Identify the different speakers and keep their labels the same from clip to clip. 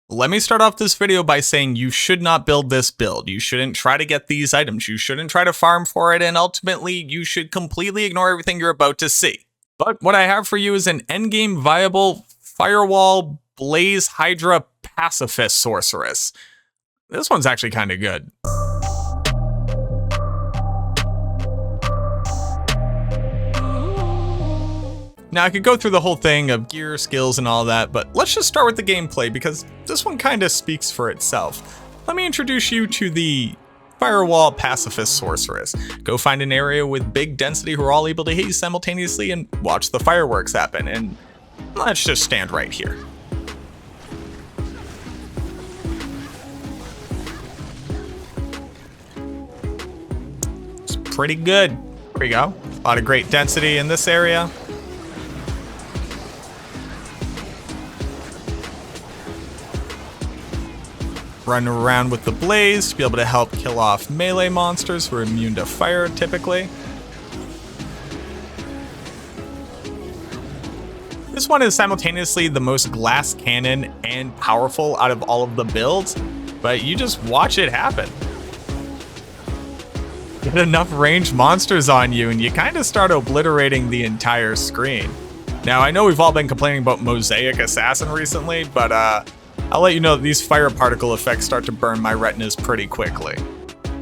Speaker 1: Let me start off this video by saying you should not build this build. You shouldn't try to get these items. You shouldn't try to farm for it, and ultimately you should completely ignore everything you're about to see. But what I have for you is an endgame viable Firewall Blaze Hydra Pacifist Sorceress. This one's actually kind of good. Now, I could go through the whole thing of gear, skills, and all that, but let's just start with the gameplay because this one kind of speaks for itself. Let me introduce you to the Firewall Pacifist Sorceress. Go find an area with big density who are all able to hit you simultaneously and watch the fireworks happen, and let's just stand right here. It's pretty good. There we go. A lot of great density in this area. Run around with the blaze to be able to help kill off melee monsters who are immune to fire typically. This one is simultaneously the most glass cannon and powerful out of all of the builds, but you just watch it happen. Get enough ranged monsters on you and you kind of start obliterating the entire screen. Now, I know we've all been complaining about Mosaic Assassin recently, but I'll let you know that these fire particle effects start to burn my retinas pretty quickly.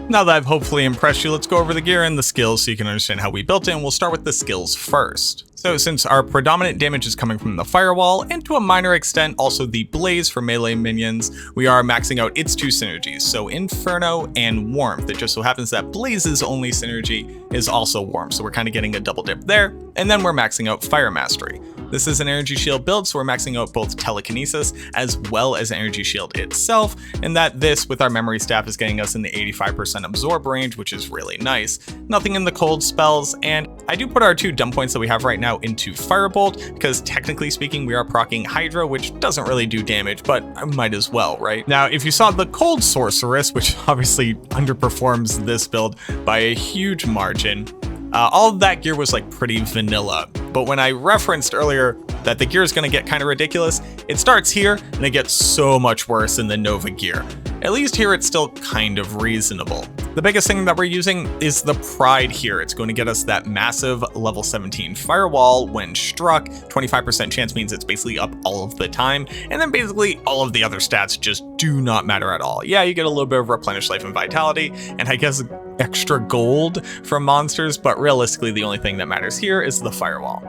Speaker 1: Now that I've hopefully impressed you, let's go over the gear and the skills so you can understand how we built it, and we'll start with the skills first. So since our predominant damage is coming from the firewall, and to a minor extent also the blaze for melee minions, we are maxing out its two synergies, so Inferno and Warmth. It just so happens that Blaze's only synergy is also Warmth, so we're kind of getting a double dip there, and then we're maxing out Fire Mastery. This is an energy shield build, so we're maxing out both telekinesis as well as energy shield itself, and that this with our memory staff is getting us in the 85% absorb range, which is really nice. Nothing in the cold spells, and I do put our two dump points that we have right now into Firebolt, because technically speaking we are proccing Hydra, which doesn't really do damage, but I might as well, right? Now, if you saw the Cold Sorceress, which obviously underperforms this build by a huge margin, all of that gear was like pretty vanilla. But when I referenced earlier that the gear is going to get kind of ridiculous, it starts here and it gets so much worse in the Nova gear. At least here it's still kind of reasonable. The biggest thing that we're using is the Pride here. It's going to get us that massive level 17 firewall when struck. 25% chance means it's basically up all of the time. And then basically all of the other stats just do not matter at all. Yeah, you get a little bit of replenished life and vitality, and I guess extra gold from monsters, but realistically the only thing that matters here is the firewall.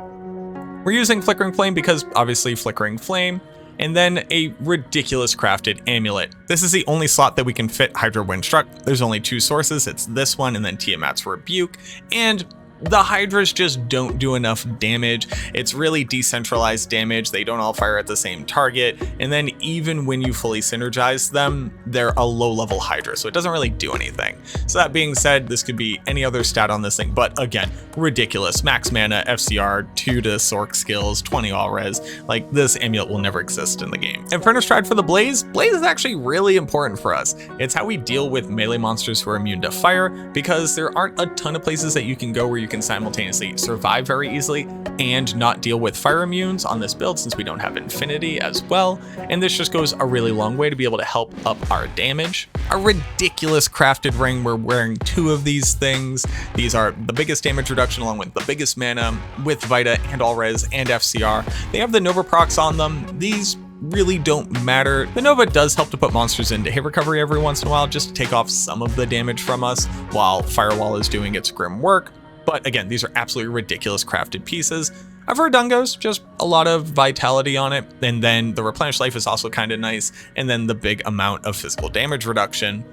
Speaker 1: We're using Flickering Flame because obviously Flickering Flame, and then a ridiculous crafted amulet. This is the only slot that we can fit Hydra when struck. There's only two sources, it's this one and then Tiamat's Rebuke, and the Hydras just don't do enough damage. It's really decentralized damage. They don't all fire at the same target. And then even when you fully synergize them, they're a low level Hydra, so it doesn't really do anything. So that being said, this could be any other stat on this thing, but again, ridiculous. Max mana, FCR, 2 to Sorc skills, 20 all res. Like, this amulet will never exist in the game. Inferno Stride for the Blaze. Blaze is actually really important for us. It's how we deal with melee monsters who are immune to fire, because there aren't a ton of places that you can go where you can simultaneously survive very easily and not deal with fire immunes on this build, since we don't have infinity as well, and this just goes a really long way to be able to help up our damage. A ridiculous crafted ring. We're wearing 2 of these things. These are the biggest damage reduction along with the biggest mana with Vita and all res and FCR. They have the Nova Procs on them. These really don't matter. The Nova does help to put monsters into hit recovery every once in a while just to take off some of the damage from us while Firewall is doing its grim work. But again, these are absolutely ridiculous crafted pieces. I've heard Dungo's, just a lot of vitality on it. And then the replenished life is also kind of nice. And then the big amount of physical damage reduction.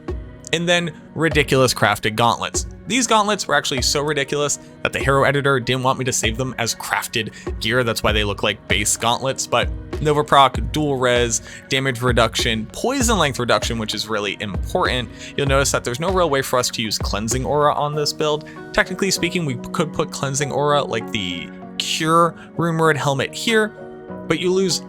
Speaker 1: And then ridiculous crafted gauntlets. These gauntlets were actually so ridiculous that the hero editor didn't want me to save them as crafted gear. That's why they look like base gauntlets, but Nova Proc, dual res, damage reduction, poison length reduction, which is really important. You'll notice that there's no real way for us to use cleansing aura on this build. Technically speaking, we could put cleansing aura like the Cure Rumored helmet here, but you lose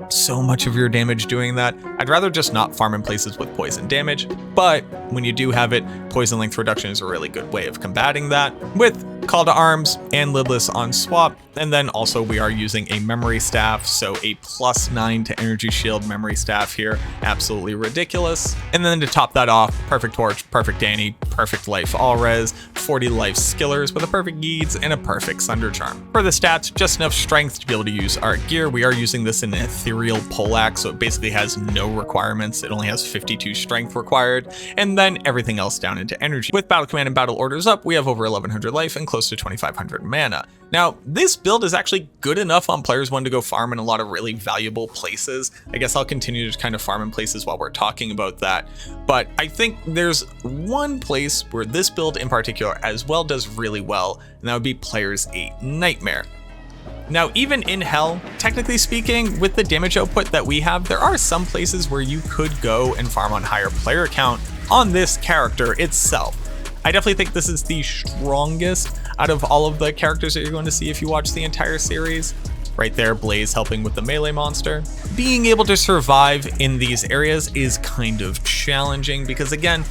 Speaker 1: so much of your damage doing that. I'd rather just not farm in places with poison damage, but when you do have it, poison length reduction is a really good way of combating that. With Call to Arms and Lidless on swap. And then also we are using a memory staff, so a +9 to energy shield memory staff here. Absolutely ridiculous. And then to top that off, perfect torch, perfect Danny, perfect life all res, 40 life skillers with a perfect Yeeds and a perfect Sunder Charm. For the stats, just enough strength to be able to use art gear. We are using this in an ethereal poleaxe, so it basically has no requirements. It only has 52 strength required, and then everything else down into energy. With battle command and battle orders up, we have over 1100 life and close to 2500 mana. Now, this build is actually good enough on players wanting to go farm in a lot of really valuable places. I guess I'll continue to kind of farm in places while we're talking about that. But I think there's one place where this build in particular as well does really well, and that would be Players 8 Nightmare. Now, even in Hell, technically speaking, with the damage output that we have, there are some places where you could go and farm on higher player count on this character itself. I definitely think this is the strongest out of all of the characters that you're going to see if you watch the entire series. Right there, Blaze helping with the melee monster. Being able to survive in these areas is kind of challenging because, again,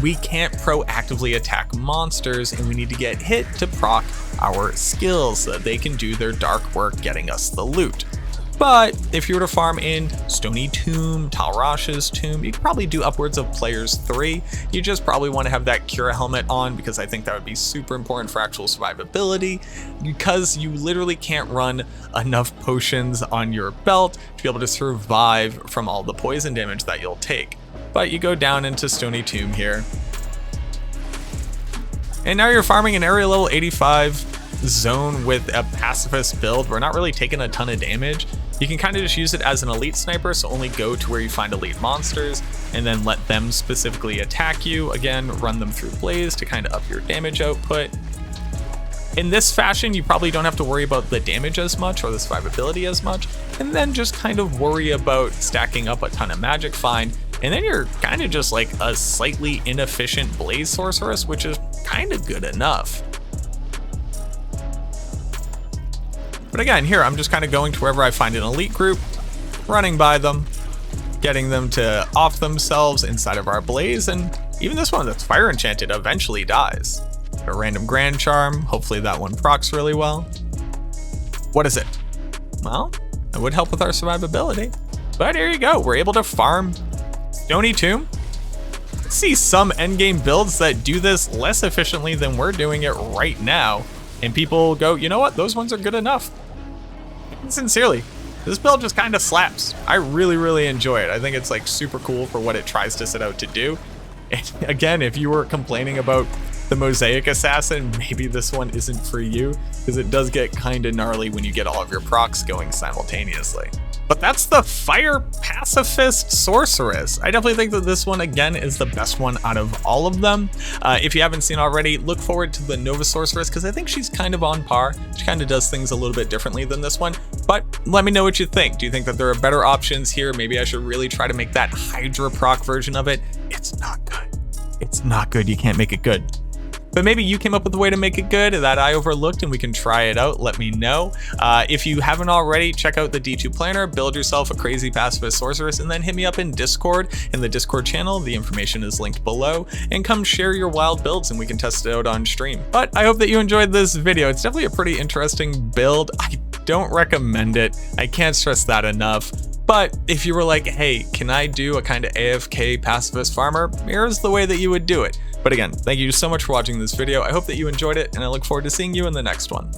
Speaker 1: we can't proactively attack monsters and we need to get hit to proc our skills so that they can do their dark work getting us the loot. But if you were to farm in Stony Tomb, Talrash's Tomb, you could probably do upwards of Players 3. You just probably want to have that Cura helmet on because I think that would be super important for actual survivability, because you literally can't run enough potions on your belt to be able to survive from all the poison damage that you'll take. But you go down into Stony Tomb here, and now you're farming an area level 85 zone with a pacifist build. We're not really taking a ton of damage. You can kind of just use it as an elite sniper, so only go to where you find elite monsters and then let them specifically attack you. Again, run them through Blaze to kind of up your damage output. In this fashion, you probably don't have to worry about the damage as much or the survivability as much, and then just kind of worry about stacking up a ton of magic find. And then you're kind of just like a slightly inefficient Blaze Sorceress, which is kind of good enough. But again, here I'm just kind of going to wherever I find an elite group, running by them, getting them to off themselves inside of our Blaze, and even this one that's fire enchanted eventually dies. A random Grand Charm, hopefully that one procs really well. What is it? Well, it would help with our survivability. But here you go, we're able to farm Stony Tomb. See some endgame builds that do this less efficiently than we're doing it right now, and people go, you know what, those ones are good enough. And sincerely, this build just kind of slaps. I really enjoy it. I think it's like super cool for what it tries to set out to do. And again, if you were complaining about the Mosaic Assassin, maybe this one isn't for you, because it does get kind of gnarly when you get all of your procs going simultaneously. But that's the Fire Pacifist Sorceress. I definitely think that this one, again, is the best one out of all of them. If you haven't seen already, look forward to the Nova Sorceress, because I think she's kind of on par. She kind of does things a little bit differently than this one. But let me know what you think. Do you think that there are better options here? Maybe I should really try to make that Hydra proc version of it. It's not good. It's not good. You can't make it good. But maybe you came up with a way to make it good that I overlooked and we can try it out. Let me know. If you haven't already, check out the D2 Planner, build yourself a crazy Pacifist Sorceress, and then hit me up in Discord, in the Discord channel. The information is linked below, and come share your wild builds and we can test it out on stream. But I hope that you enjoyed this video. It's definitely a pretty interesting build. I don't recommend it. I can't stress that enough. But if you were like, hey, can I do a kind of AFK pacifist farmer? Here's the way that you would do it. But again, thank you so much for watching this video. I hope that you enjoyed it, and I look forward to seeing you in the next one.